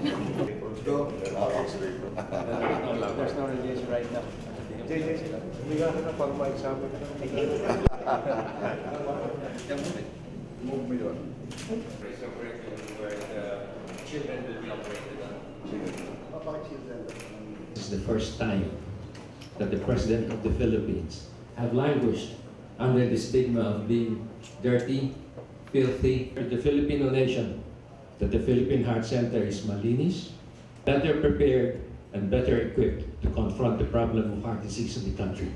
There's no release right now. Hindi ka na para ma-examine ka. Move mo yun. Where the children will be operated on. This is the first time that the President of the Philippines have languished under the stigma of being dirty, filthy. The Filipino nation, that the Philippine Heart Center is malinis, better prepared and better equipped to confront the problem of heart disease in the country.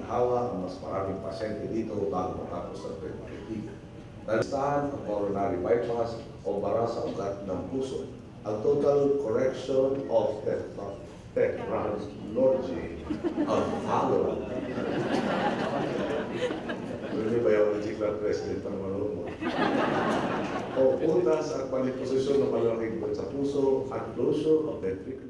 Hawa ang mas maraming pasyente dito bago matapos ang treatment. Nalistahan ang coronary bypass o bara sa ugat ng puso. Ang total correction of technology ang follow. Hindi biology club president ang malumot. O utas at maniposisyon ng malaking sa puso at closure of ventricular